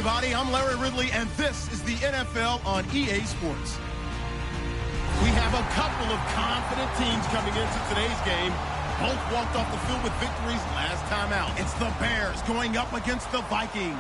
everybody. I'm Larry Ridley, and this is the NFL on EA Sports. We have a couple of confident teams coming into today's game. Both walked off the field with victories last time out. It's the Bears going up against the Vikings.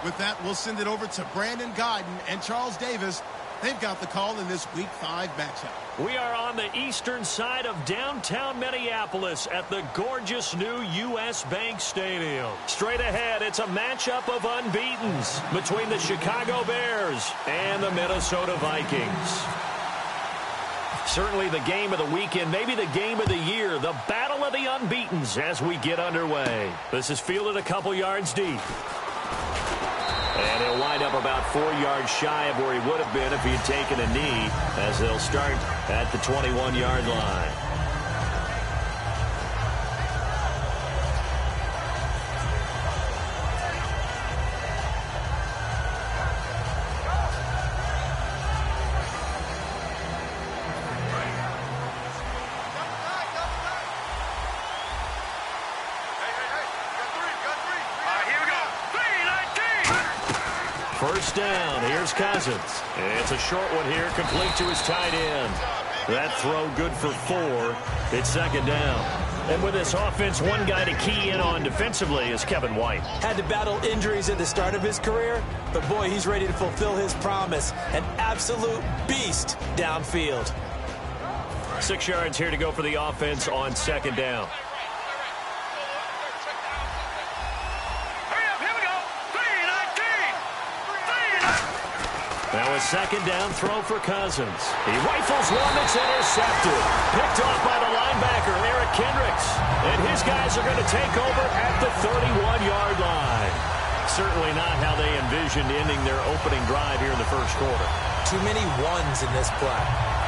With that, we'll send it over to Brandon Guyton and Charles Davis. They've got the call in this Week 5 matchup. We are on the eastern side of downtown Minneapolis at the gorgeous new U.S. Bank Stadium. Straight ahead, it's a matchup of unbeatens between the Chicago Bears and the Minnesota Vikings. Certainly the game of the weekend, maybe the game of the year, the battle of the unbeatens as we get underway. This is fielded a couple yards deep. And he'll wind up about 4 yards shy of where he would have been if he had taken a knee, as they'll start at the 21-yard line. First down, here's Cousins. It's a short one here, complete to his tight end. That throw good for 4. It's second down. And with this offense, one guy to key in on defensively is Kevin White. Had to battle injuries at the start of his career, but boy, he's ready to fulfill his promise. An absolute beast downfield. 6 yards here to go for the offense on second down. Now a second down throw for Cousins. He rifles one that's intercepted. Picked off by the linebacker, Eric Kendricks. And his guys are going to take over at the 31-yard line. Certainly not how they envisioned ending their opening drive here in the first quarter. Too many ones in this play.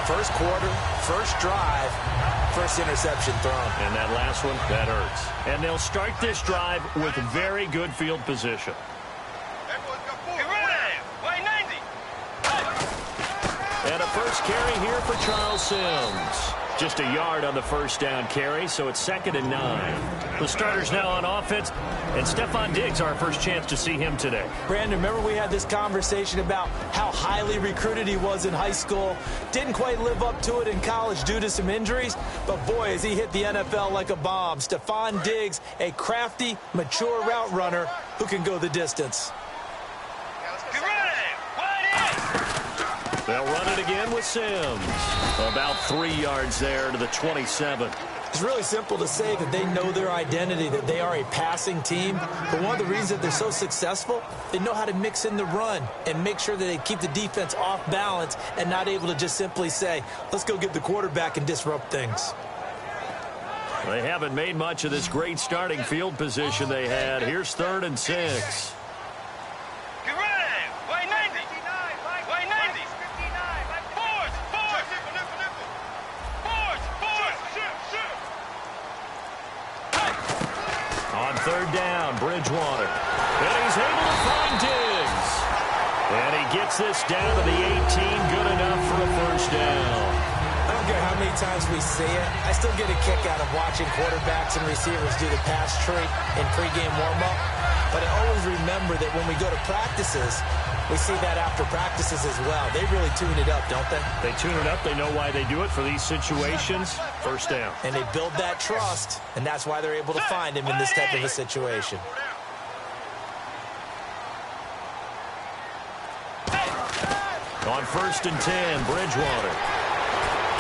First quarter, first drive, first interception thrown. And that last one, that hurts. And they'll start this drive with very good field position. And a first carry here for Charles Sims. Just a yard on the first down carry, so it's 2nd and 9. The starter's now on offense, and Stephon Diggs, our first chance to see him today. Brandon, remember we had this conversation about how highly recruited he was in high school. Didn't quite live up to it in college due to some injuries, but boy, has he hit the NFL like a bomb. Stephon Diggs, a crafty, mature route runner who can go the distance. They'll run it again with Sims. About 3 yards there to the 27. It's really simple to say that they know their identity, that they are a passing team. But one of the reasons that they're so successful, they know how to mix in the run and make sure that they keep the defense off balance and not able to just simply say, let's go get the quarterback and disrupt things. They haven't made much of this great starting field position they had. Here's 3rd and 6. Third down, Bridgewater. And he's able to find Diggs. And he gets this down to the 18, good enough for a first down. I don't care how many times we see it. I still get a kick out of watching quarterbacks and receivers do the pass tree in pregame warm-up. But I always remember that when we go to practices, we see that after practices as well. They really tune it up, don't they? They tune it up. They know why they do it for these situations. First down. And they build that trust, and that's why they're able to find him in this type of a situation. On 1st and 10, Bridgewater.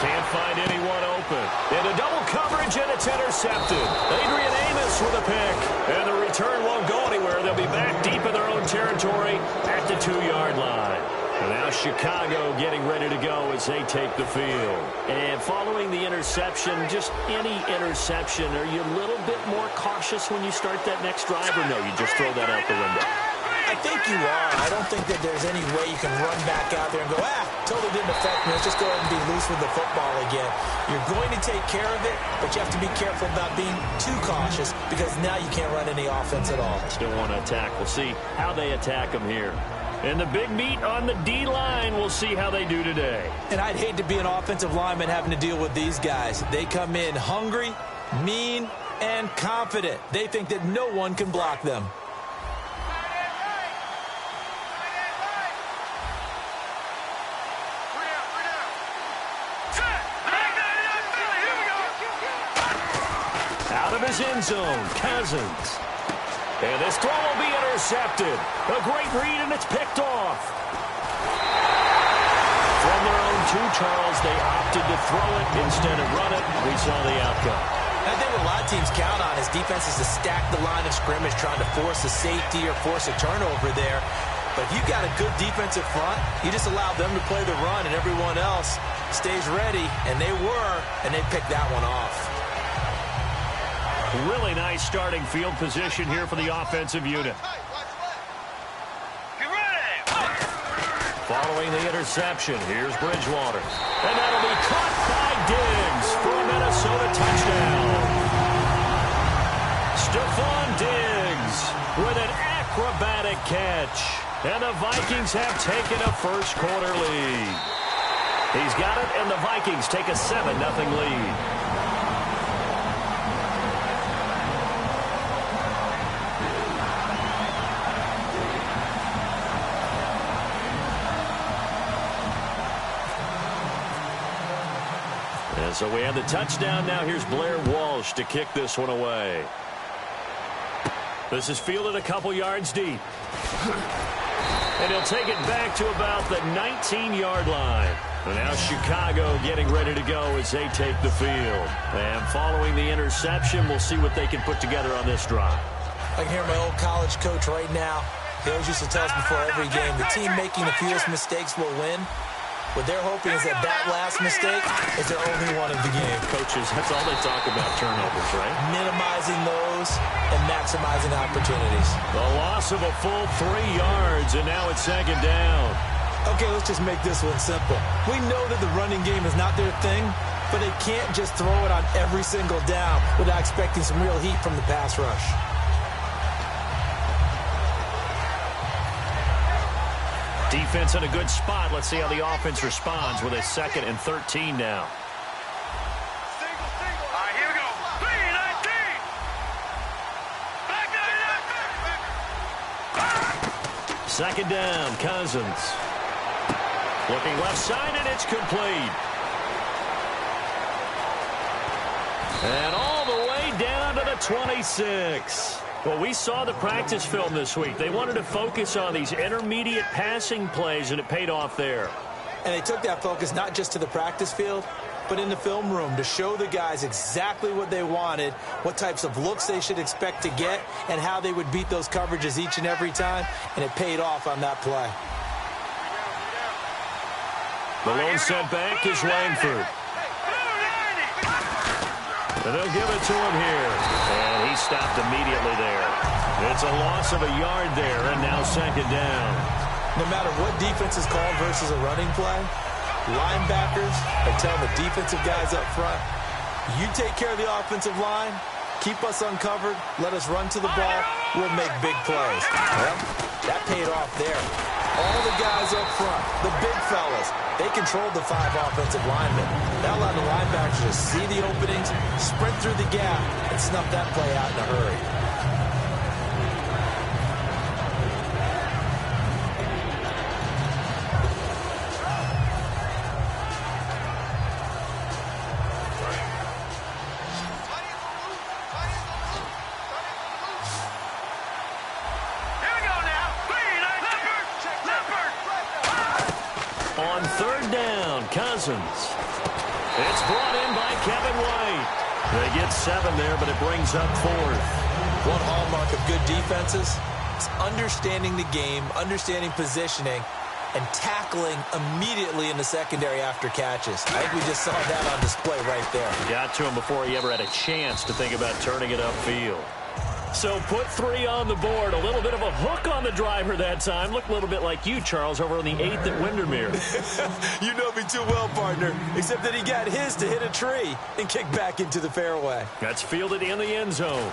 Can't find anyone open. Into double coverage, and it's intercepted. Adrian Amos with a pick. And the return won't go anywhere. They'll be back deep in their own territory at the 2-yard line. And now Chicago getting ready to go as they take the field. And following the interception, just any interception, are you a little bit more cautious when you start that next drive, or no, you just throw that out the window? I think you are. I don't think that there's any way you can run back out there and go, totally didn't affect me. Let's just go ahead and be loose with the football again. You're going to take care of it, but you have to be careful about being too cautious because now you can't run any offense at all. Still want to attack. We'll see how they attack them here. And the big meat on the D-line, we'll see how they do today. And I'd hate to be an offensive lineman having to deal with these guys. They come in hungry, mean, and confident. They think that no one can block them. his end zone. Cousins. And this throw will be intercepted. A great read, and it's picked off. From their own 2, Charles, they opted to throw it instead of run it. We saw the outcome. I think what a lot of teams count on is defenses to stack the line of scrimmage, trying to force a safety or force a turnover there. But if you've got a good defensive front, you just allow them to play the run, and everyone else stays ready, and they were, and they picked that one off. Really nice starting field position here for the offensive unit. Following the interception, here's Bridgewater. And that'll be caught by Diggs for a Minnesota touchdown. Stephon Diggs with an acrobatic catch. And the Vikings have taken a first-quarter lead. He's got it, and the Vikings take a 7-0 lead. And so we have the touchdown. Now here's Blair Walsh to kick this one away. This is fielded a couple yards deep. And he'll take it back to about the 19-yard line. And now Chicago getting ready to go as they take the field. And following the interception, we'll see what they can put together on this drive. I can hear my old college coach right now. He always used to tell us before every game, the team making the fewest mistakes will win. What they're hoping is that last mistake is their only one of the game. Coaches, that's all they talk about, turnovers, right? Minimizing those and maximizing opportunities. The loss of a full 3 yards, and now it's second down. Okay, let's just make this one simple. We know that the running game is not their thing, but they can't just throw it on every single down without expecting some real heat from the pass rush. Defense in a good spot. Let's see how the offense responds with a 2nd and 13 now. Single. All right, here we go. 3-19. Back. Second down, Cousins. Looking left side, and it's complete. And all the way down to the 26. Well, we saw the practice film this week. They wanted to focus on these intermediate passing plays, and it paid off there. And they took that focus not just to the practice field, but in the film room to show the guys exactly what they wanted, what types of looks they should expect to get, and how they would beat those coverages each and every time, and it paid off on that play. The lone setback is Langford. And they'll give it to him here. And he stopped immediately there. It's a loss of a yard there, and now second down. No matter what defense is called versus a running play, linebackers are telling the defensive guys up front, you take care of the offensive line, keep us uncovered, let us run to the ball, we'll make big plays. Well, that paid off there. All the guys up front, the big fellas, they controlled the 5 offensive linemen. That allowed the linebackers to see the openings, sprint through the gap, and snuff that play out in a hurry. On third down, Cousins. It's brought in by Kevin White. They get 7 there, but it brings up 4th. One hallmark of good defenses is understanding the game, understanding positioning, and tackling immediately in the secondary after catches. I think we just saw that on display right there. Got to him before he ever had a chance to think about turning it upfield. So put 3 on the board. A little bit of a hook on the driver that time. Looked a little bit like you, Charles, over on the 8th at Windermere. You know me too well, partner. Except that he got his to hit a tree and kick back into the fairway. That's fielded in the end zone.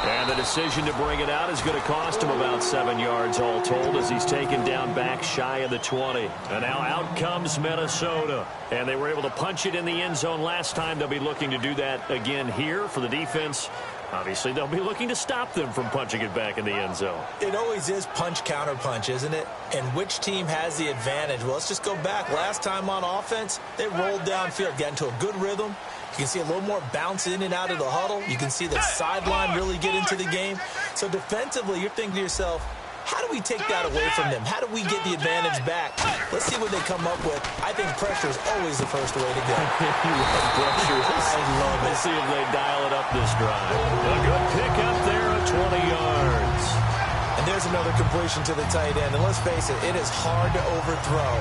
And the decision to bring it out is going to cost him about 7 yards all told as he's taken down back shy of the 20. And now out comes Minnesota. And they were able to punch it in the end zone last time. They'll be looking to do that again here for the defense. Obviously, they'll be looking to stop them from punching it back in the end zone. It always is punch-counter-punch, isn't it? And which team has the advantage? Well, let's just go back. Last time on offense, they rolled downfield, got into a good rhythm, You can see a little more bounce in and out of the huddle. You can see the sideline really get into the game. So defensively, you're thinking to yourself, how do we take that away from them? How do we get the advantage back? Let's see what they come up with. I think pressure is always the first way to go. You love pressure. I love it. Let's see if they dial it up this drive. A good pickup there of 20 yards. And there's another completion to the tight end. And let's face it, it is hard to overthrow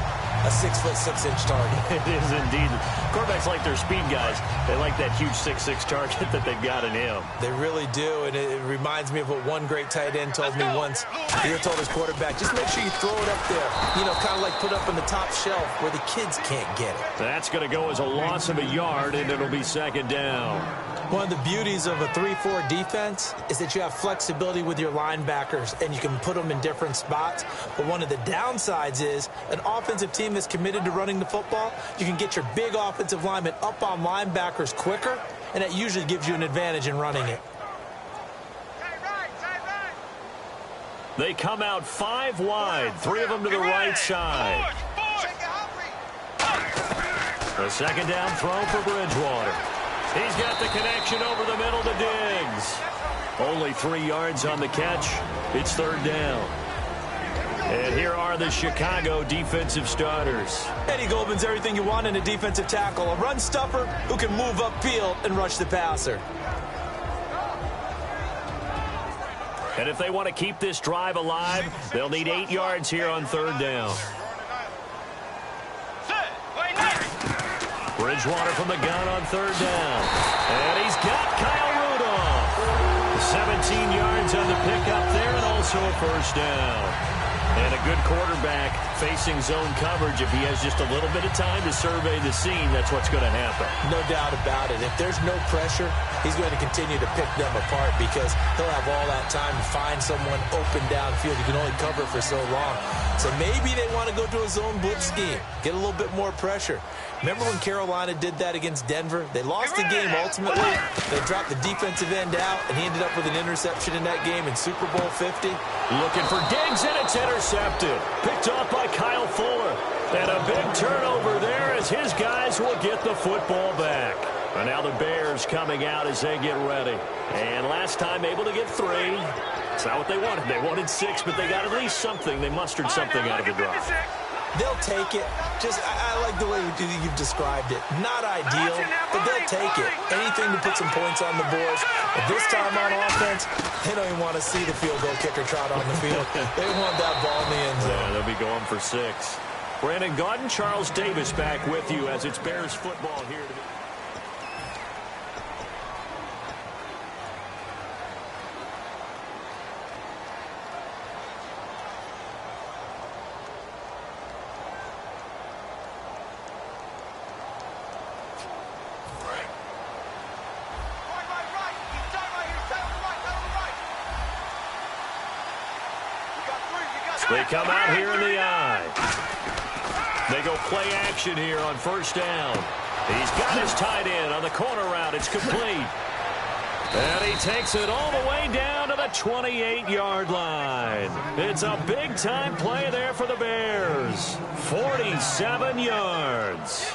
a 6'6" target. It is indeed. Quarterbacks like their speed guys. They like that huge 6'6" target that they've got in him. They really do, and it reminds me of what one great tight end told me once. He told his quarterback, just make sure you throw it up there. You know, kind of like put up on the top shelf where the kids can't get it. That's going to go as a loss of a yard, and it'll be second down. One of the beauties of a 3-4 defense is that you have flexibility with your linebackers, and you can put them in different spots. But one of the downsides is an offensive team that's committed to running the football, you can get your big offensive linemen up on linebackers quicker, and that usually gives you an advantage in running it. They come out 5 wide, 3 of them to the right side. A second down throw for Bridgewater. He's got the connection over the middle to Diggs. Only 3 yards on the catch. It's third down. And here are the Chicago defensive starters. Eddie Goldman's everything you want in a defensive tackle. A run stuffer who can move upfield and rush the passer. And if they want to keep this drive alive, they'll need 8 yards here on third down. Bridgewater from the gun on third down. And he's got Kyle Rudolph. 17 yards on the pickup there and also a first down. And a good quarterback facing zone coverage. If he has just a little bit of time to survey the scene, that's what's going to happen. No doubt about it. If there's no pressure, he's going to continue to pick them apart because he'll have all that time to find someone open downfield. You can only cover for so long. So maybe they want to go to a zone blitz scheme, get a little bit more pressure. Remember when Carolina did that against Denver? They lost the game ultimately. They dropped the defensive end out, and he ended up with an interception in that game in Super Bowl 50. Looking for Diggs, and it's intercepted. Picked off by Kyle Fuller. And a big turnover there as his guys will get the football back. And now the Bears coming out as they get ready. And last time able to get 3. It's not what they wanted. They wanted 6, but they got at least something. They mustered something out of the drive. They'll take it. I like the way you've described it. Not ideal, but they'll take it. Anything to put some points on the board. But this time on offense, they don't even want to see the field goal kicker trot on the field. They want that ball in the end zone. Yeah, they'll be going for 6. Brandon Gaudin, Charles Davis back with you as it's Bears football here today. They come out here in the eye. They go play action here on first down. He's got his tight end on the corner route. It's complete. And he takes it all the way down to the 28-yard line. It's a big-time play there for the Bears. 47 yards.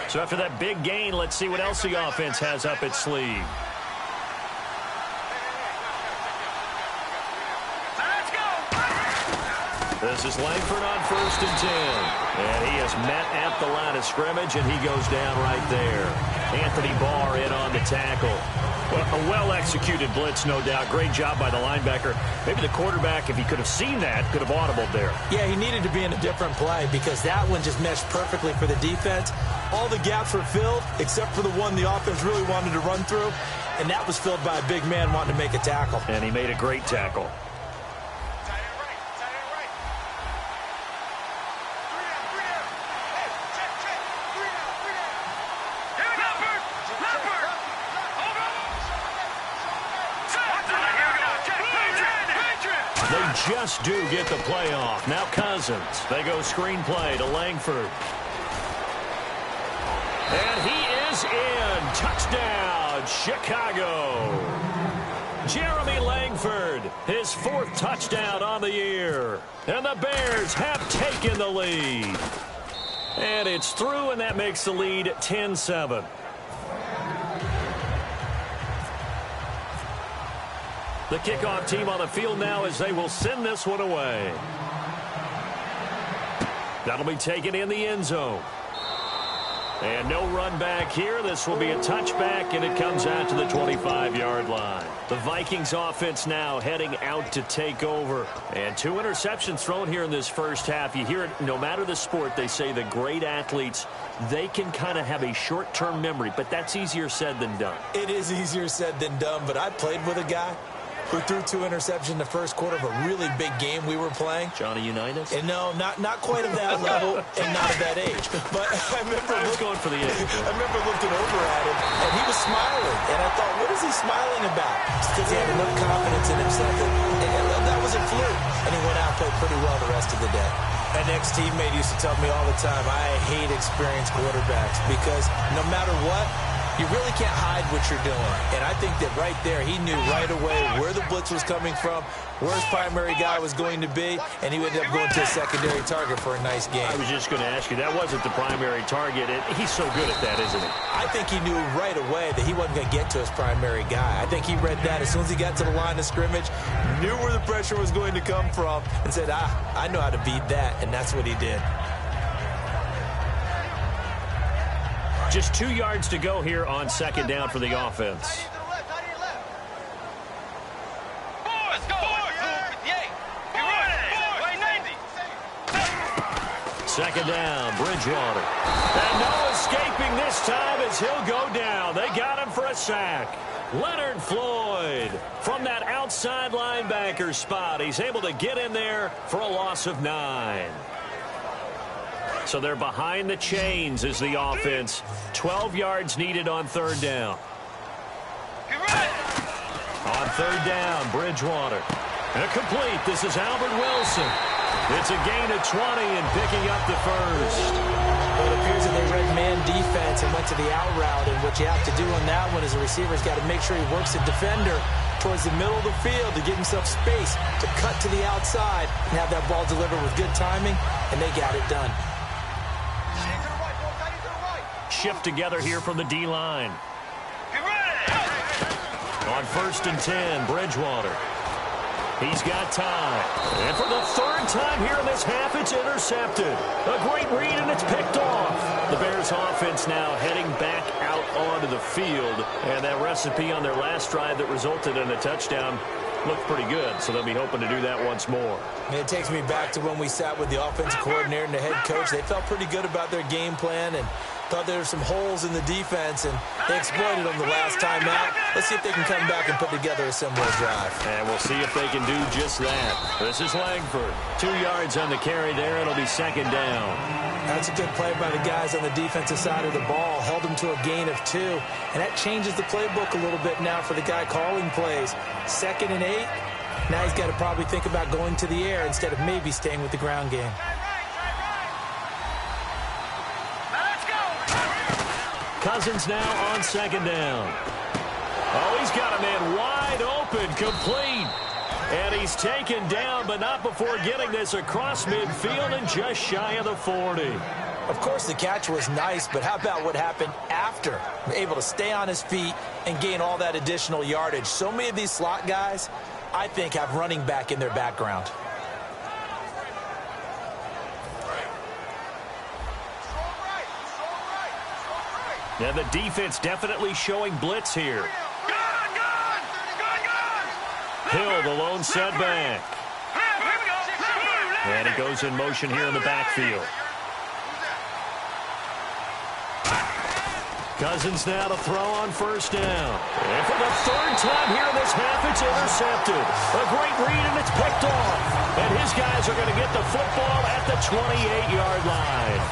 So after that big gain, let's see what else the offense has up its sleeve. This is Langford on first and 10. And he is met at the line of scrimmage, and he goes down right there. Anthony Barr in on the tackle. Well, a well-executed blitz, no doubt. Great job by the linebacker. Maybe the quarterback, if he could have seen that, could have audibled there. Yeah, he needed to be in a different play because that one just meshed perfectly for the defense. All the gaps were filled except for the one the offense really wanted to run through, and that was filled by a big man wanting to make a tackle. And he made a great tackle. Just do get the play off. Now Cousins. They go screenplay to Langford. And he is in. Touchdown, Chicago. Jeremy Langford Langford, his 4th touchdown on the year. And the Bears have taken the lead. And it's through, and that makes the lead 10-7. The kickoff team on the field now as they will send this one away. That'll be taken in the end zone. And no run back here. This will be a touchback, and it comes out to the 25-yard line. The Vikings offense now heading out to take over. And 2 interceptions thrown here in this first half. You hear it, no matter the sport, they say the great athletes, they can kind of have a short-term memory, but that's easier said than done. It is easier said than done, but I played with a guy who threw 2 interceptions in the first quarter of a really big game we were playing. Johnny Unitas? And no, not quite of that level and not of that age. But I was going for the age. I remember looking over at him, and he was smiling. And I thought, what is he smiling about? It's because he had enough confidence in himself. And that was a fluke. And he went out and played pretty well the rest of the day. An ex-teammate used to tell me all the time, I hate experienced quarterbacks because no matter what, you really can't hide what you're doing. And I think that right there, he knew right away where the blitz was coming from, where his primary guy was going to be, and he ended up going to a secondary target for a nice game. I was just going to ask you, that wasn't the primary target. He's so good at that, isn't he? I think he knew right away that he wasn't going to get to his primary guy. I think he read that as soon as he got to the line of scrimmage, knew where the pressure was going to come from, and said, I know how to beat that, and that's what he did. Just 2 yards to go here on 2nd down for the offense. Second down, Bridgewater. And no escaping this time as he'll go down. They got him for a sack. Leonard Floyd from that outside linebacker spot. He's able to get in there for a loss of 9. So they're behind the chains as the offense. 12 yards needed on 3rd down. On 3rd down, Bridgewater. And complete. This is Albert Wilson. It's a gain of 20 and picking up the first. Well, it appears that they read man defense and went to the out route. And what you have to do on that one is the receiver's got to make sure he works the defender towards the middle of the field to give himself space to cut to the outside and have that ball delivered with good timing, and they got it done. Shift together here from the D-line. On 1st and 10, Bridgewater. He's got time. And for the 3rd time here in this half, it's intercepted. A great read, and it's picked off. The Bears offense now heading back out onto the field. And that recipe on their last drive that resulted in a touchdown looked pretty good, so they'll be hoping to do that once more. And it takes me back to when we sat with the offensive coordinator and the head coach. They felt pretty good about their game plan and thought there were some holes in the defense, and they exploited them the last time out. Let's see if they can come back and put together a similar drive. And we'll see if they can do just that. This is Langford. 2 yards on the carry there. It'll be 2nd down. That's a good play by the guys on the defensive side of the ball. Held them to a gain of 2. And that changes the playbook a little bit now for the guy calling plays. 2nd and 8. Now he's got to probably think about going to the air instead of maybe staying with the ground game. Cousins now on 2nd down. Oh, he's got a man wide open, complete. And he's taken down, but not before getting this across midfield and just shy of the 40. Of course, the catch was nice, but how about what happened after? Able to stay on his feet and gain all that additional yardage. So many of these slot guys, I think, have running back in their background. And the defense definitely showing blitz here. Hill, the lone setback. And he goes in motion here in the backfield. Cousins now to throw on 1st down. And for the 3rd time here in this half, it's intercepted. A great read, and it's picked off. And his guys are going to get the football at the 28-yard line.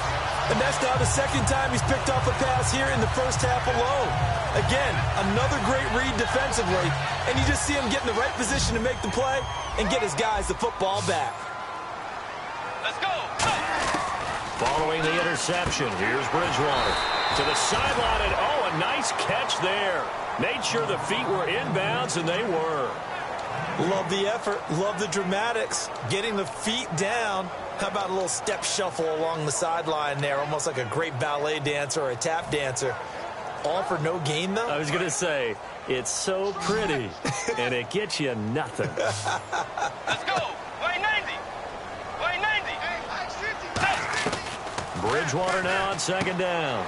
And that's now the 2nd time he's picked off a pass here in the first half alone. Again, another great read defensively, and you just see him get in the right position to make the play and get his guys the football back. Let's go. Following the interception, here's Bridgewater to the sideline, and a nice catch there. Made sure the feet were inbounds, and they were. Love the effort. Love the dramatics. Getting the feet down. How about a little step shuffle along the sideline there, almost like a great ballet dancer or a tap dancer. All for no gain, though? I was going to say, it's so pretty, and it gets you nothing. Let's go. Way 90. Way 90. Bridgewater now on second down.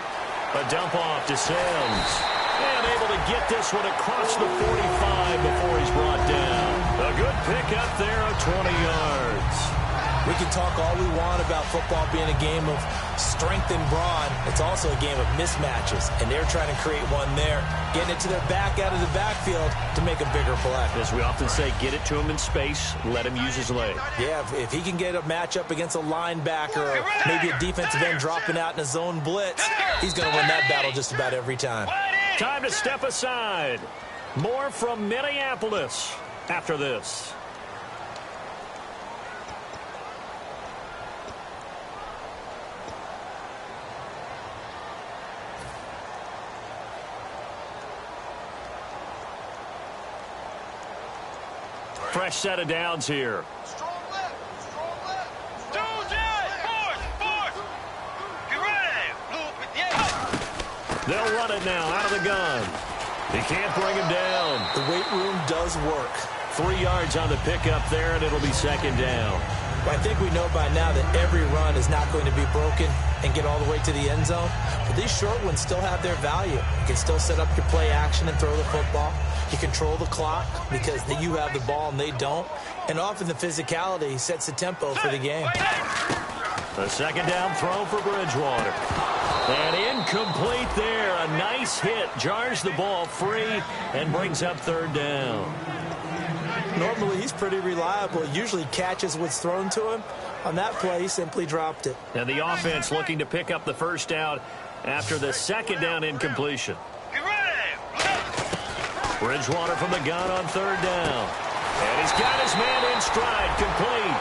A dump off to Sims. And able to get this one across the 45 before he's brought down. A good pick up there of 20 yards. We can talk all we want about football being a game of strength and brawn. It's also a game of mismatches, and they're trying to create one there, getting it to their back out of the backfield to make a bigger play. As we often say, get it to him in space, let him use his leg. Yeah, if he can get a matchup against a linebacker or maybe a defensive end dropping out in a zone blitz, he's going to win that battle just about every time. Time to step aside. More from Minneapolis after this. Fresh set of downs here. Strong left. Strong left. Force. Get ready. Blue with the 8. They'll run it now out of the gun. He can't bring him down. The weight room does work. 3 yards on the pickup there, and it'll be second down. Well, I think we know by now that every run is not going to be broken and get all the way to the end zone. But these short ones still have their value. You can still set up your play action and throw the football. You control the clock because you have the ball and they don't. And often the physicality sets the tempo for the game. A second down throw for Bridgewater. And incomplete there. A nice hit. Jars the ball free and brings up third down. Normally he's pretty reliable. Usually catches what's thrown to him. On that play, he simply dropped it. And the offense looking to pick up the first down after the second down incompletion. Bridgewater from the gun on third down. And he's got his man in stride, complete.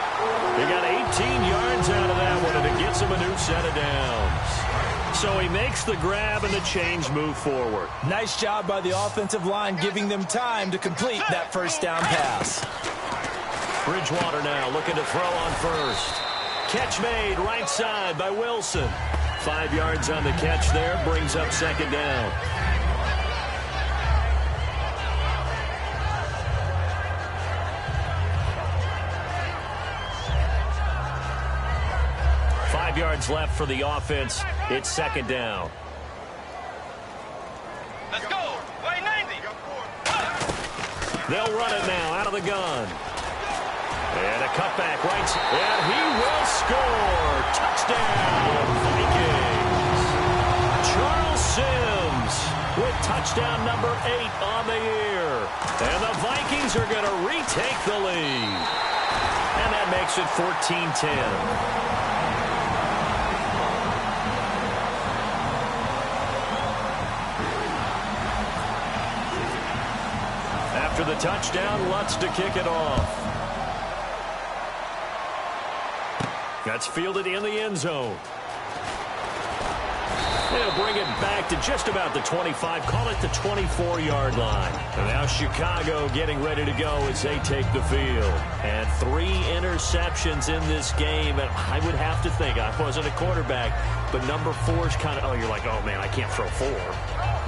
He got 18 yards out of that one, and it gets him a new set of downs. So he makes the grab and the change move forward. Nice job by the offensive line giving them time to complete that first down pass. Bridgewater now looking to throw on first. Catch made right side by Wilson. 5 yards on the catch there, brings up second down. Yards left for the offense. It's second down. Let's go. Way 90. They'll run it now out of the gun. And a cutback right. And he will score. Touchdown, Vikings. Charles Sims with touchdown number 8 on the year. And the Vikings are going to retake the lead. And that makes it 14-10. After the touchdown, Lutz to kick it off. That's fielded in the end zone. They'll bring it back to just about the 25, call it the 24-yard line. And now Chicago getting ready to go as they take the field. And 3 interceptions in this game. And I would have to think, I wasn't a quarterback, but number 4 is kind of, oh, you're like, oh, man, I can't throw 4.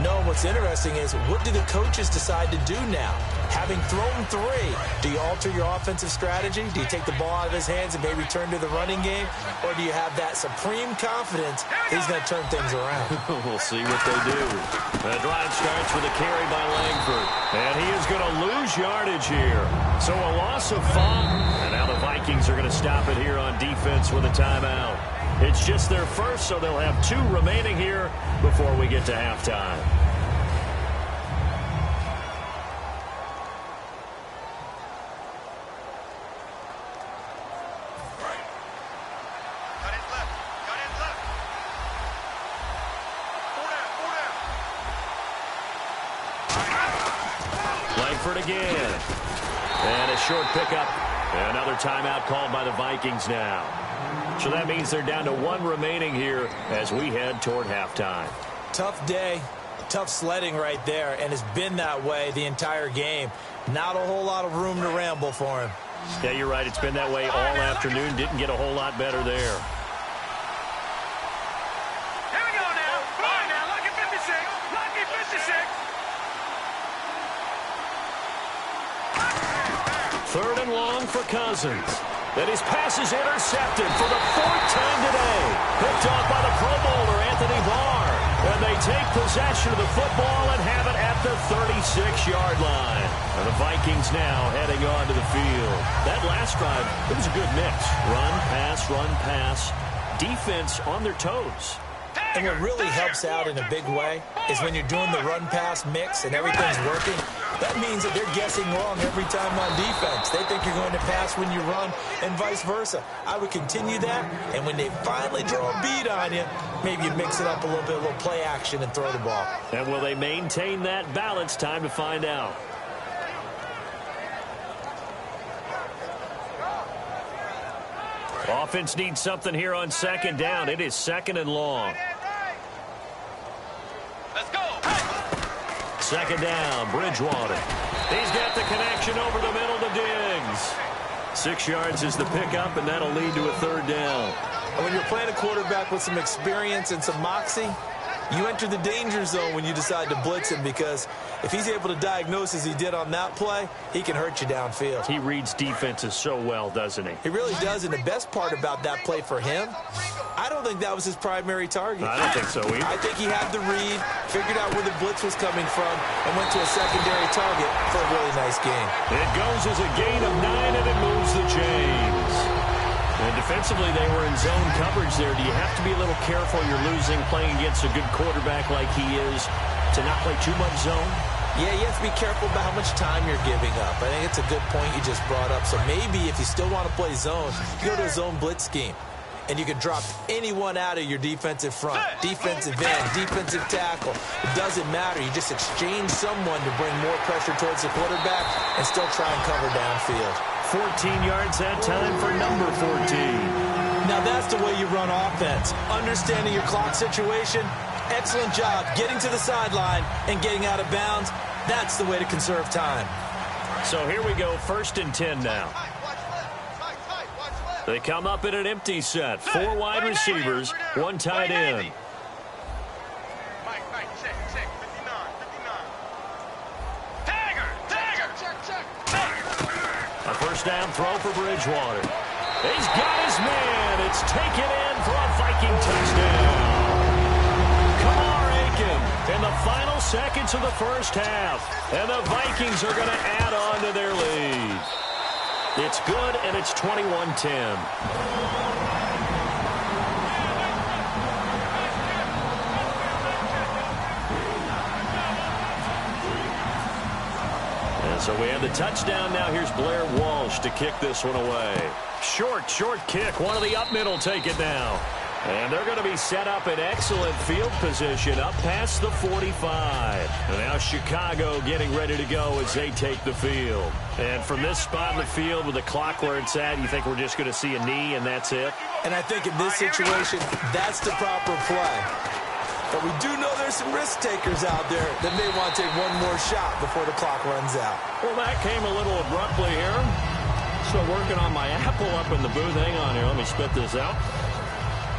No, what's interesting is what do the coaches decide to do now? Having thrown 3, do you alter your offensive strategy? Do you take the ball out of his hands and maybe turn to the running game? Or do you have that supreme confidence he's going to turn things around? We'll see what they do. The drive starts with a carry by Langford. And he is going to lose yardage here. So a loss of 5. And now the Vikings are going to stop it here on defense with a timeout. It's just their first, so they'll have 2 remaining here before we get to halftime. Langford again. And a short pickup. Another timeout called by the Vikings now. So that means they're down to 1 remaining here as we head toward halftime. Tough day, tough sledding right there, and it's been that way the entire game. Not a whole lot of room to ramble for him. Yeah, you're right. It's been that way all afternoon. Didn't get a whole lot better there. Here we go now. All right, now, lucky 56. Lucky 56. Third and long for Cousins. And his pass is intercepted for the fourth time today. Picked off by the Pro Bowler, Anthony Barr. And they take possession of the football and have it at the 36-yard line. And the Vikings now heading on to the field. That last drive, it was a good mix. Run, pass. Defense on their toes. And what really helps out in a big way is when you're doing the run-pass mix and everything's working, that means that they're guessing wrong every time on defense. They think you're going to pass when you run and vice versa. I would continue that, and when they finally draw a bead on you, maybe you mix it up a little bit, a little play action, and throw the ball. And will they maintain that balance? Time to find out. Offense needs something here on second down. It is second and long. Let's go. Second down, Bridgewater. He's got the connection over the middle to Diggs. 6 yards is the pickup, and that'll lead to a third down. And when you're playing a quarterback with some experience and some moxie, you enter the danger zone when you decide to blitz him, because if he's able to diagnose as he did on that play, he can hurt you downfield. He reads defenses so well, doesn't he? He really does, and the best part about that play for him, I don't think that was his primary target. I don't think so either. I think he had the read, figured out where the blitz was coming from, and went to a secondary target for a really nice game. It goes as a gain of 9, and it moves the chains. And defensively, they were in zone coverage there. Do you have to be a little careful? You're losing, playing against a good quarterback like he is, to not play too much zone? Yeah, you have to be careful about how much time you're giving up. I think it's a good point you just brought up. So maybe if you still want to play zone, you go to a zone blitz scheme. And you can drop anyone out of your defensive front, defensive end, defensive tackle. It doesn't matter. You just exchange someone to bring more pressure towards the quarterback and still try and cover downfield. 14 yards that time for number 14. Now that's the way you run offense. Understanding your clock situation. Excellent job getting to the sideline and getting out of bounds. That's the way to conserve time. So here we go, 1st and 10 now. They come up in an empty set. 4 wide receivers, 1 tight end. A first down throw for Bridgewater. He's got his man. It's taken in for a Viking touchdown. Kamar Aiken in the final seconds of the first half. And the Vikings are going to add on to their lead. It's good, and it's 21-10. And so we have the touchdown. Now here's Blair Walsh to kick this one away. Short kick. One of the up middle take it now. And they're going to be set up in excellent field position up past the 45. And now Chicago getting ready to go as they take the field. And from this spot in the field with the clock where it's at, you think we're just going to see a knee and that's it? And I think in this situation, that's the proper play. But we do know there's some risk takers out there that may want to take one more shot before the clock runs out. Well, that came a little abruptly here. Still working on my apple up in the booth. Hang on here. Let me spit this out.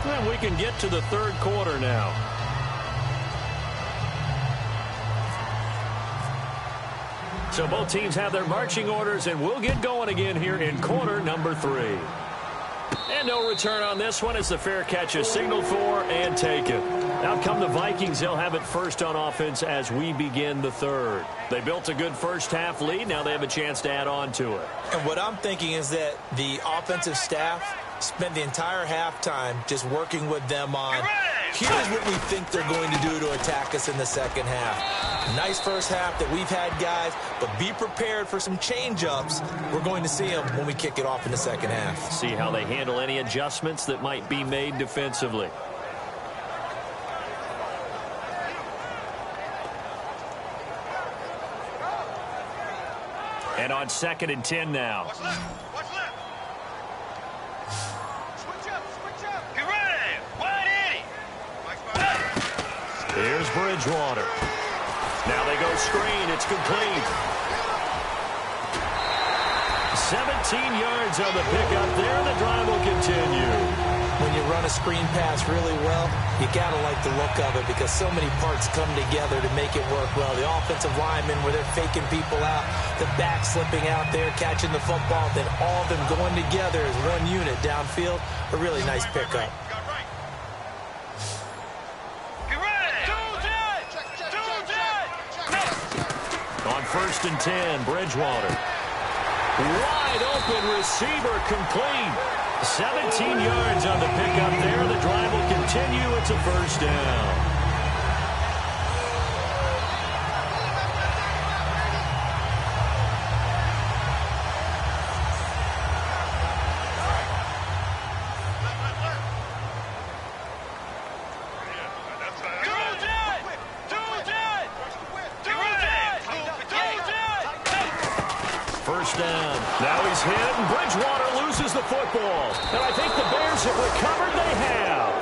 And we can get to the third quarter now. So both teams have their marching orders, and we'll get going again here in quarter number 3. And no return on this one as the fair catch is signaled for and taken. Out come the Vikings. They'll have it first on offense as we begin the third. They built a good first half lead. Now they have a chance to add on to it. And what I'm thinking is that the offensive staff spent the entire halftime just working with them on, here's what we think they're going to do to attack us in the second half. Nice first half that we've had, guys, but be prepared for some change-ups. We're going to see them when we kick it off in the second half. See how they handle any adjustments that might be made defensively. And on 2nd and 10 now. Watch left. Watch left. Switch up. Get ready. Wide Eddie. Here's Bridgewater. Now they go screen. It's complete. 17 yards on the pickup there. The drive will continue. When you run a screen pass really well, you got to like the look of it because so many parts come together to make it work well. The offensive linemen, where they're faking people out, the back slipping out there, catching the football, then all of them going together as one unit downfield. A really nice pickup. On 1st and 10, Bridgewater. Wide open receiver complete. 17 yards on the pickup there. The drive will continue. It's a first down. First down. Now he's hit, and Bridgewater loses the football. And I think the Bears have recovered. They have.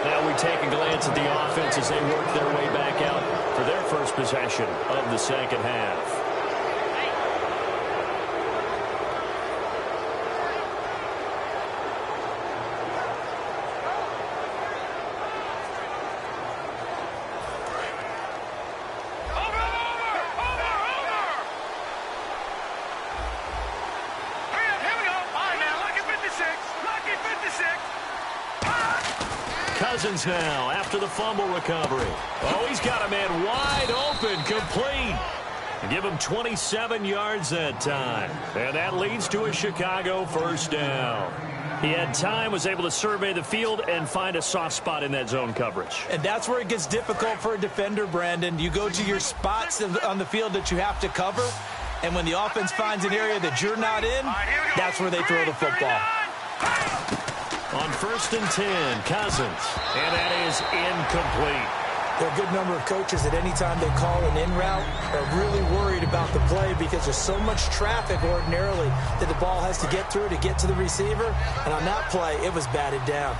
Now we take a glance at the offense as they work their way back out for their first possession of the second half. Cousins now after the fumble recovery. Oh, he's got a man wide open, complete. Give him 27 yards that time. And that leads to a Chicago first down. He had time, was able to survey the field and find a soft spot in that zone coverage. And that's where it gets difficult for a defender, Brandon. You go to your spots on the field that you have to cover, and when the offense finds an area that you're not in, that's where they throw the football. On 1st and 10, Cousins. And that is incomplete. There are a good number of coaches that any time they call an in route are really worried about the play because there's so much traffic ordinarily that the ball has to get through to get to the receiver. And on that play, it was batted down.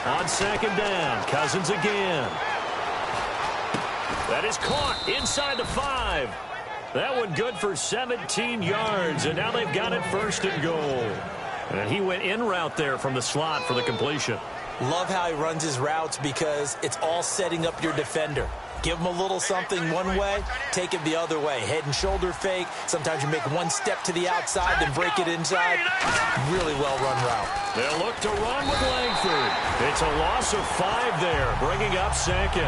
On 2nd down, Cousins again. That is caught inside the 5. That one good for 17 yards, and now they've got it 1st and goal. And he went in route there from the slot for the completion. Love how he runs his routes because it's all setting up your defender. Give him a little something one way, take it the other way. Head and shoulder fake. Sometimes you make one step to the outside, then break it inside. Really well-run route. They'll look to run with Langford. It's a loss of 5 there, bringing up 2nd.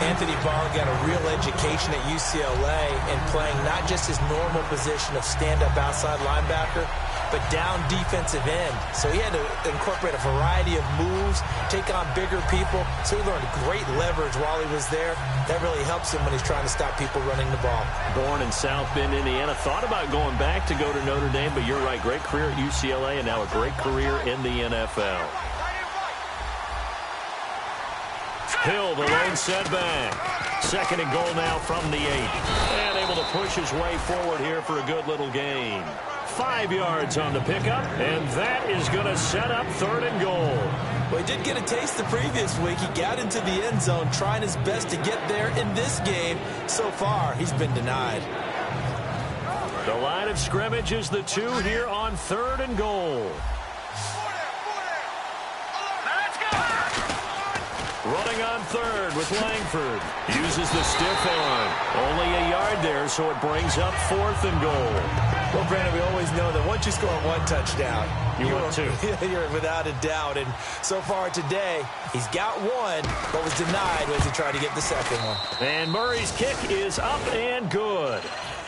Anthony Barr got a real education at UCLA and playing not just his normal position of stand-up outside linebacker, but down defensive end. So he had to incorporate a variety of moves, take on bigger people. So he learned great leverage while he was there. That really helps him when he's trying to stop people running the ball. Born in South Bend, Indiana. Thought about going back to go to Notre Dame, but you're right. Great career at UCLA and now a great career in the NFL. Hill, the lone setback. 2nd and goal now from the 8. And able to push his way forward here for a good little gain. 5 yards on the pickup, and that is going to set up 3rd and goal. Well, he did get a taste the previous week. He got into the end zone, trying his best to get there in this game. So far, he's been denied. The line of scrimmage is the 2 here on 3rd and goal. Running on 3rd with Langford. Uses the stiff arm. Only a yard there, so it brings up 4th and goal. Well, Brandon, we always know that once you score 1 touchdown, you're 2. You're without a doubt. And so far today, he's got 1, but was denied as he tried to get the 2nd one. And Murray's kick is up and good.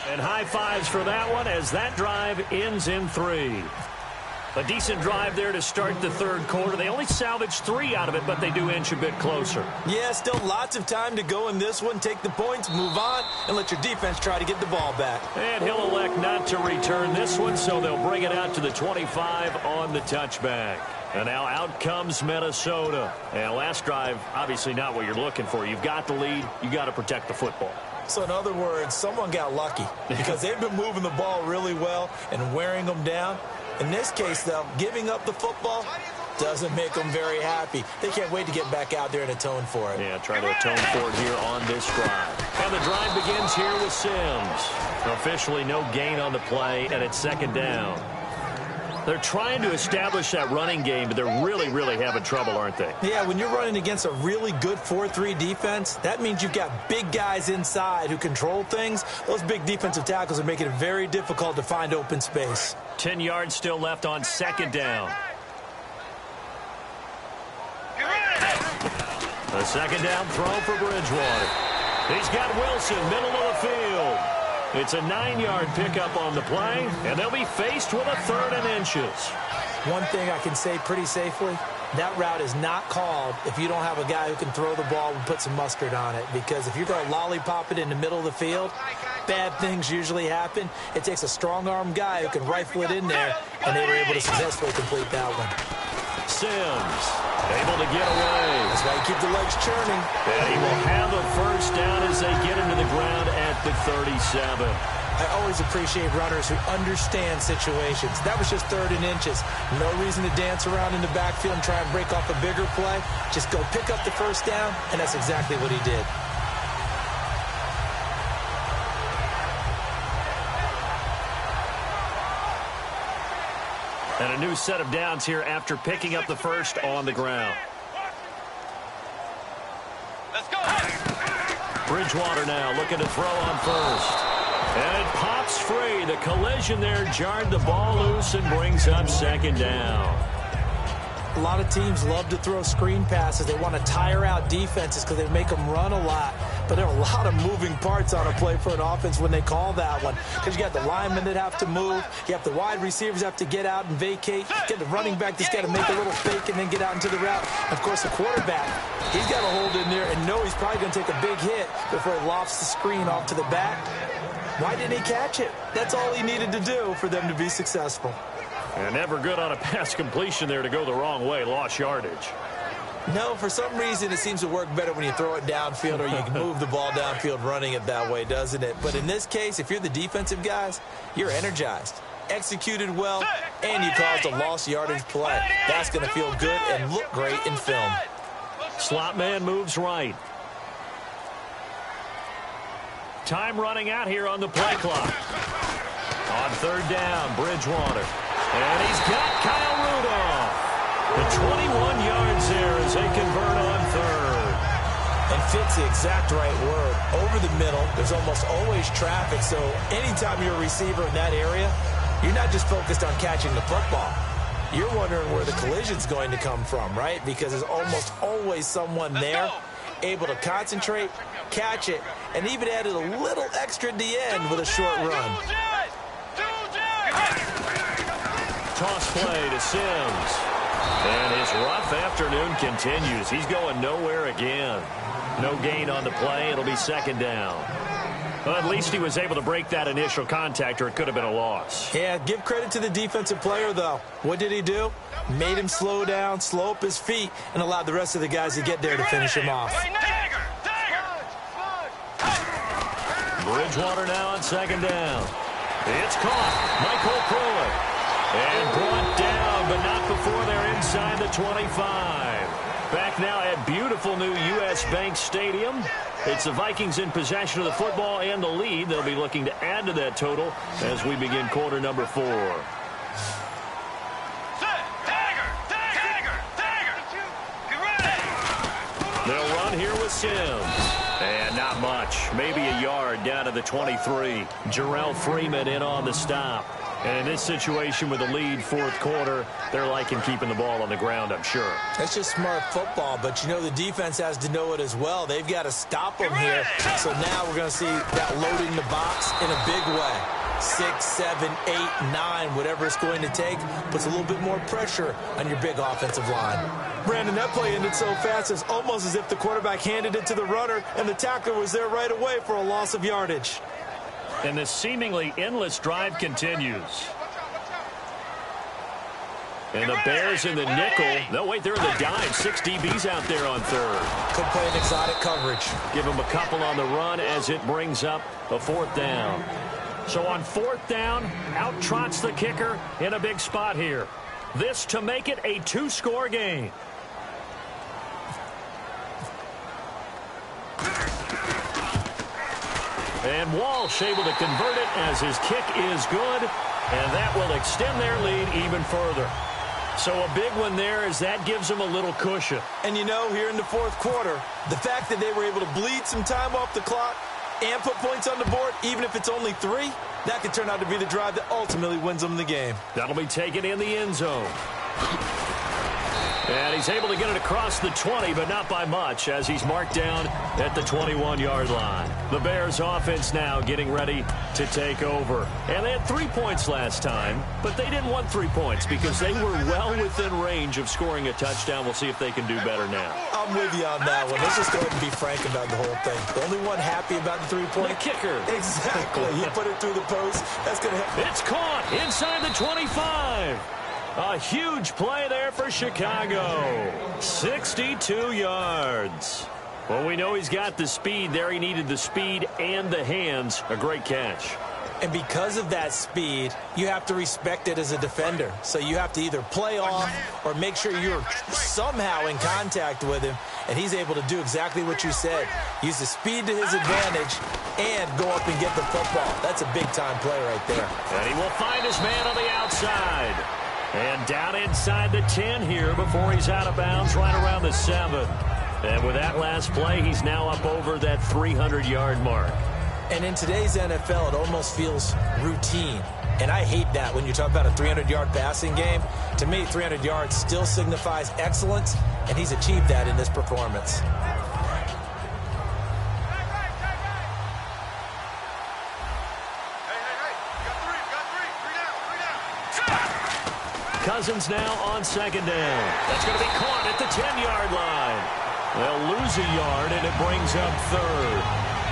And high fives for that one as that drive ends in 3. A decent drive there to start the 3rd quarter. They only salvaged 3 out of it, but they do inch a bit closer. Yeah, still lots of time to go in this one. Take the points, move on, and let your defense try to get the ball back. And he'll elect not to return this one, so they'll bring it out to the 25 on the touchback. And now out comes Minnesota. And last drive, obviously not what you're looking for. You've got the lead. You got to protect the football. So in other words, someone got lucky because they've been moving the ball really well and wearing them down. In this case, though, giving up the football, Doesn't make them very happy. They can't wait to get back out there and atone for it. Yeah, try to atone for it here on this drive. And the drive begins here with Sims. Officially no gain on the play, and it's second down. They're trying to establish that running game, but they're really, really having trouble, aren't they? Yeah, when you're running against a really good 4-3 defense, that means you've got big guys inside who control things. Those big defensive tackles are making it very difficult to find open space. 10 yards still left on second down. A second down throw for Bridgewater. He's got Wilson, middle of the field. It's a 9-yard pickup on the play, and they'll be faced with a 3rd and inches. One thing I can say pretty safely, that route is not called if you don't have a guy who can throw the ball and put some mustard on it. Because if you're going to lollipop it in the middle of the field, bad things usually happen. It takes a strong-arm guy who can rifle it in there, and they were able to successfully complete that one. Sims able to get away. That's why you keep the legs churning. And he will have a first down as they get into the ground at the 37. I always appreciate runners who understand situations. That was just 3rd and inches. No reason to dance around in the backfield and try and break off a bigger play. Just go pick up the first down, and that's exactly what he did. And a new set of downs here after picking up the first on the ground. Let's go. Bridgewater now looking to throw on first. And it pops free. The collision there jarred the ball loose and brings up second down. A lot of teams love to throw screen passes. They want to tire out defenses because they make them run a lot. But there are a lot of moving parts on a play for an offense when they call that one. Because you got the linemen that have to move. You have the wide receivers have to get out and vacate. You get the running back that's got to make a little fake and then get out into the route. Of course, the quarterback, he's got to hold in there and know he's probably going to take a big hit before he lofts the screen off to the back. Why didn't he catch it? That's all he needed to do for them to be successful. And never good on a pass completion there to go the wrong way. Lost yardage. No, for some reason it seems to work better when you throw it downfield or you can move the ball downfield running it that way, doesn't it? But in this case, if you're the defensive guys, you're energized, executed well, and you caused a lost yardage play. That's going to feel good and look great in film. Slot man moves right. Time running out here on the play clock. On 3rd down, Bridgewater. And he's got Kyle Rudolph. The 21 yards there as they convert on 3rd. And fits the exact right word. Over the middle, there's almost always traffic, so anytime you're a receiver in that area, you're not just focused on catching the football. You're wondering where the collision's going to come from, right? Because there's almost always someone there able to concentrate, catch it, and even added a little extra at the end with a short run. Toss play to Sims. And his rough afternoon continues. He's going nowhere again. No gain on the play. It'll be second down. Well, at least he was able to break that initial contact, or it could have been a loss. Yeah, give credit to the defensive player, though. What did he do? Made him slow down, slow up his feet, and allowed the rest of the guys to get there to finish him off. Bridgewater now on second down. It's caught. Michael Pruitt. And brought down, but not before they're inside the 25. Back now at beautiful new U.S. Bank Stadium. It's the Vikings in possession of the football and the lead. They'll be looking to add to that total as we begin quarter number 4. They'll run here with Sims. And not much. Maybe a yard down to the 23. Jarrell Freeman in on the stop. And in this situation with the lead, 4th quarter, they're liking keeping the ball on the ground, I'm sure. That's just smart football, but you know the defense has to know it as well. They've got to stop them here. So now we're going to see that loading the box in a big way. 6, 7, 8, 9, whatever it's going to take, puts a little bit more pressure on your big offensive line. Brandon, that play ended so fast, it's almost as if the quarterback handed it to the runner, and the tackler was there right away for a loss of yardage. And this seemingly endless drive continues. And the Bears in the nickel. No, wait, they're in the dime. 6 DBs out there on 3rd. Could play an exotic coverage. Give them a couple on the run as it brings up a 4th down. So on 4th down, out trots the kicker in a big spot here. This to make it a two-score game. And Walsh able to convert it as his kick is good, and that will extend their lead even further. So a big one there as that gives them a little cushion. And you know, here in the fourth quarter, the fact that they were able to bleed some time off the clock and put points on the board, even if it's only 3, that could turn out to be the drive that ultimately wins them the game. That'll be taken in the end zone. And he's able to get it across the 20, but not by much, as he's marked down at the 21-yard line. The Bears offense now getting ready to take over. And they had 3 points last time, but they didn't want 3 points because they were well within range of scoring a touchdown. We'll see if they can do better now. I'm with you on that one. Let's just go ahead and be frank about the whole thing. The only one happy about the 3-point. The kicker. Exactly. He put it through the post. That's going to help. It's caught inside the 25. A huge play there for Chicago. 62 yards. Well, we know he's got the speed there. He needed the speed and the hands. A great catch. And because of that speed, you have to respect it as a defender. So you have to either play off or make sure you're somehow in contact with him. And he's able to do exactly what you said. Use the speed to his advantage and go up and get the football. That's a big-time play right there. And he will find his man on the outside. And down inside the 10 here before he's out of bounds right around the 7. And with that last play, he's now up over that 300-yard mark. And in today's NFL, it almost feels routine. And I hate that when you talk about a 300-yard passing game. To me, 300 yards still signifies excellence, and he's achieved that in this performance. Cousins now on second down. That's going to be caught at the 10-yard line. They'll lose a yard, and it brings up third.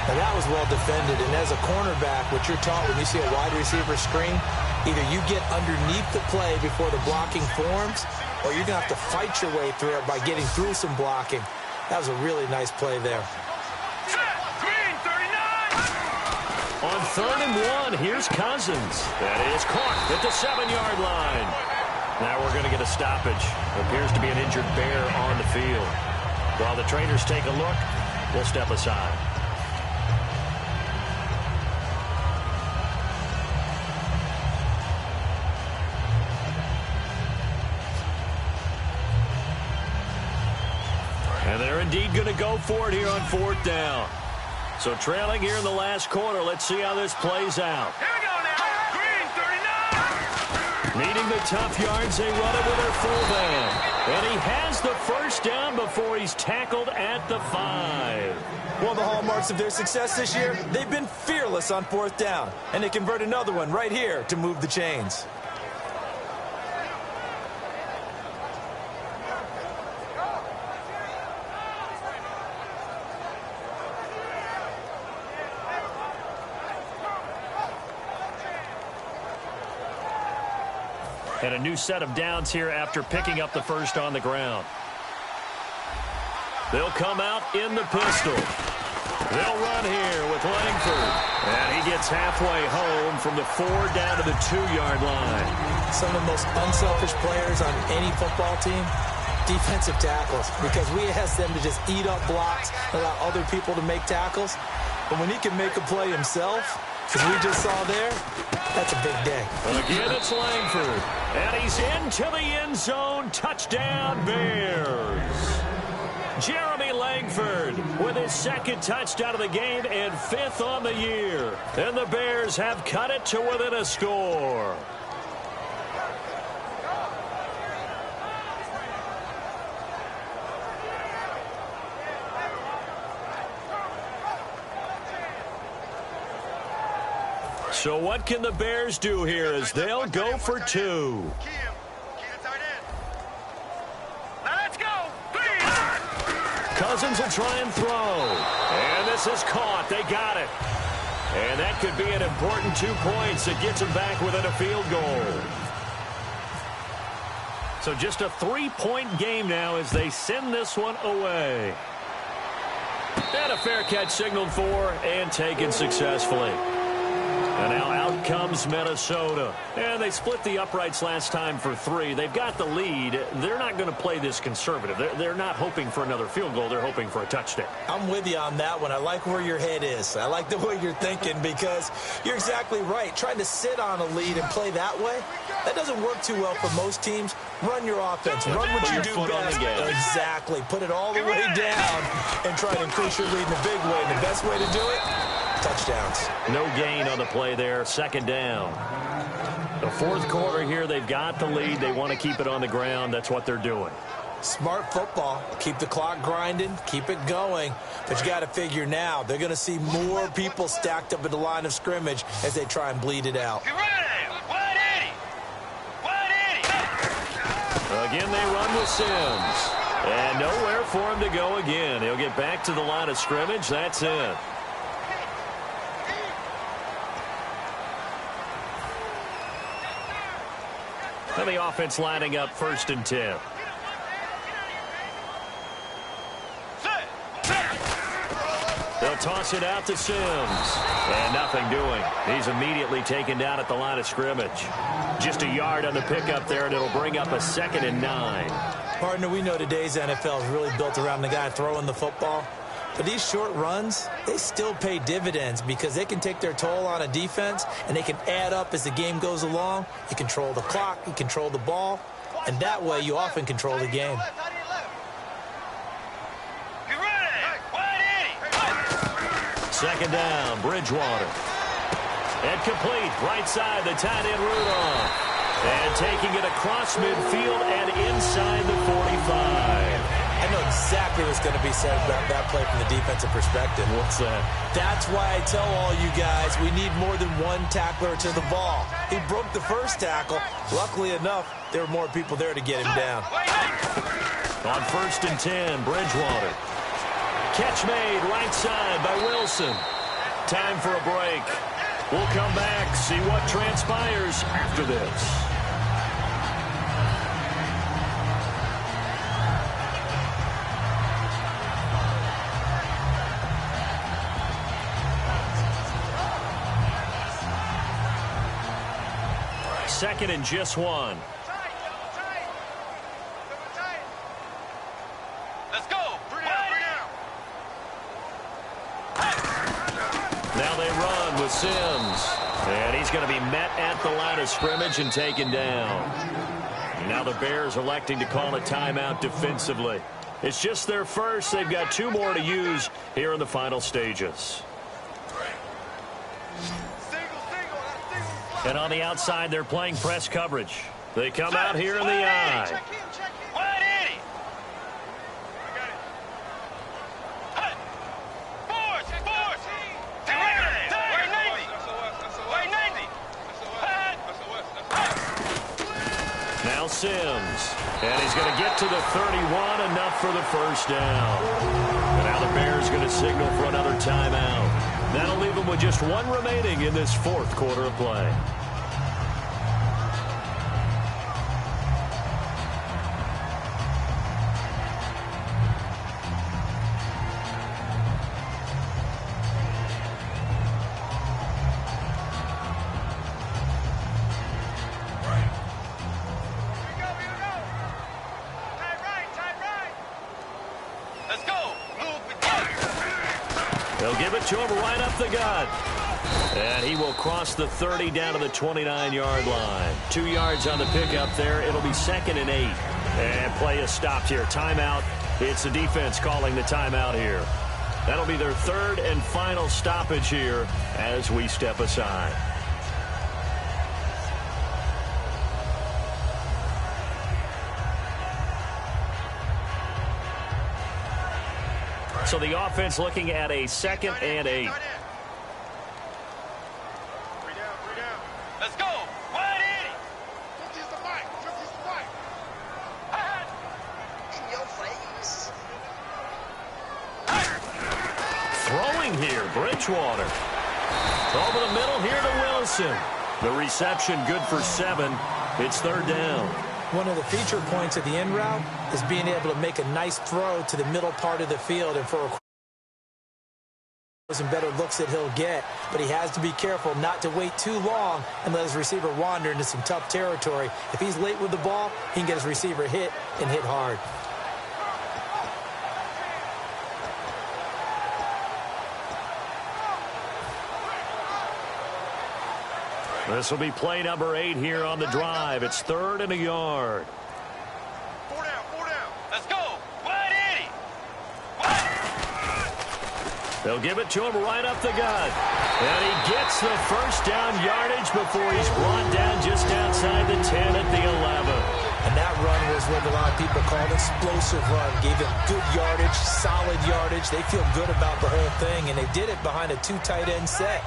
Now, that was well defended. And as a cornerback, what you're taught when you see a wide receiver screen, either you get underneath the play before the blocking forms, or you're going to have to fight your way through it by getting through some blocking. That was a really nice play there. On 3rd and 1, here's Cousins. That is caught at the 7-yard line. Now we're going to get a stoppage. Appears to be an injured Bear on the field. While the trainers take a look, we'll step aside. And they're indeed going to go for it here on 4th down. So trailing here in the last quarter. Let's see how this plays out. Here we go now. Green, 39. Needing the tough yards, they run it with their fullback. And he has the first down before he's tackled at the 5. One of the hallmarks of their success this year, they've been fearless on 4th down. And they convert another one right here to move the chains. And a new set of downs here after picking up the first on the ground. They'll come out in the pistol. They'll run here with Langford. And he gets halfway home from the 4 down to the 2-yard line. Some of the most unselfish players on any football team, defensive tackles. Because we ask them to just eat up blocks, allow other people to make tackles. But when he can make a play himself, as we just saw there, that's a big day. Again, it's Langford. And he's into the end zone. Touchdown, Bears. Jeremy Langford with his 2nd touchdown of the game and 5th on the year. And the Bears have cut it to within a score. So what can the Bears do here as they'll go for 2? Cousins will try and throw. And this is caught. They got it. And that could be an important 2 points that gets them back within a field goal. So just a 3-point game now as they send this one away. And a fair catch signaled for and taken successfully. And now out comes Minnesota. And they split the uprights last time for 3. They've got the lead. They're not going to play this conservative. They're not hoping for another field goal. They're hoping for a touchdown. I'm with you on that one. I like where your head is. I like the way you're thinking because you're exactly right. Trying to sit on a lead and play that way, that doesn't work too well for most teams. Run your offense. Run what you do best. Exactly. Put it all the way down and try to increase your lead in a big way. And the best way to do it, touchdowns. No gain on the play there. Second down. The fourth quarter here, they've got the lead. They want to keep it on the ground. That's what they're doing. Smart football. Keep the clock grinding. Keep it going. But you got to figure now, they're going to see more people stacked up at the line of scrimmage as they try and bleed it out. Again, they run with Sims. And nowhere for him to go again. He'll get back to the line of scrimmage. That's it. And the offense lining up 1st and 10. They'll toss it out to Sims. And nothing doing. He's immediately taken down at the line of scrimmage. Just a yard on the pickup there, and it'll bring up a 2nd and 9. Partner, we know today's NFL is really built around the guy throwing the football. But these short runs, they still pay dividends because they can take their toll on a defense, and they can add up as the game goes along. You control the clock, you control the ball, and that way you often control the game. Second down, Bridgewater. And complete, right side, the tight end Rudolph. And taking it across midfield and inside the 45. I know exactly what's going to be said about that play from the defensive perspective. What's that? That's why I tell all you guys we need more than one tackler to the ball. He broke the first tackle. Luckily enough, there were more people there to get him down. On 1st and 10, Bridgewater. Catch made right side by Wilson. Time for a break. We'll come back, see what transpires after this. Second and just 1. Let's go. Now they run with Sims. And he's going to be met at the line of scrimmage and taken down. Now the Bears electing to call a timeout defensively. It's just their first. They've got 2 more to use here in the final stages. And on the outside, they're playing press coverage. They come out here in the eye. Now Sims. And he's going to get to the 31, enough for the first down. And now the Bears going to signal for another timeout. That'll leave them with just 1 remaining in this 4th quarter of play. They'll give it to him right up the gut. And he will cross the 30 down to the 29-yard line. 2 yards on the pickup there. It'll be 2nd and 8. And play is stopped here. Timeout. It's the defense calling the timeout here. That'll be their 3rd and final stoppage here as we step aside. So the offense looking at a 2nd and 8. Let's go. Wide in. In your face. Throwing here, Bridgewater. Over the middle here to Wilson. The reception good for 7. It's 3rd down. One of the feature points of the end route is being able to make a nice throw to the middle part of the field and for a and better looks that he'll get, but he has to be careful not to wait too long and let his receiver wander into some tough territory. If he's late with the ball, he can get his receiver hit and hit hard. This will be play number 8 here on the drive. It's 3rd and a yard. 4 down. Let's go. Wide Eddie. They'll give it to him right up the gut. And he gets the first down yardage before he's brought down just outside the 10 at the 11. And that run was what a lot of people call an explosive run. Gave them good yardage, solid yardage. They feel good about the whole thing, and they did it behind a 2 tight end set.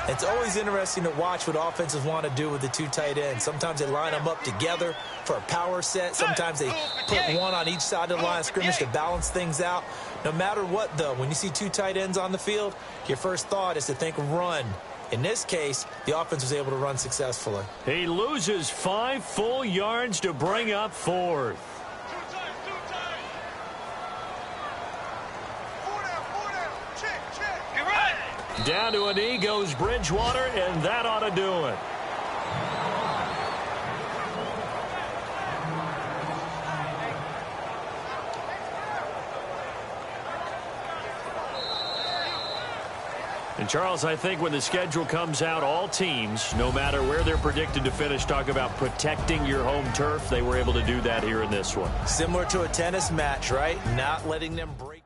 It's always interesting to watch what offenses want to do with the 2 tight ends. Sometimes they line them up together for a power set. Sometimes they put one on each side of the line of scrimmage to balance things out. No matter what, though, when you see 2 tight ends on the field, your first thought is to think run. In this case, the offense was able to run successfully. He loses 5 full yards to bring up 4th. 2 times. 4 down. Check. You're right. Down to a knee goes Bridgewater, and that ought to do it. And, Charles, I think when the schedule comes out, all teams, no matter where they're predicted to finish, talk about protecting your home turf. They were able to do that here in this one. Similar to a tennis match, right? Not letting them break.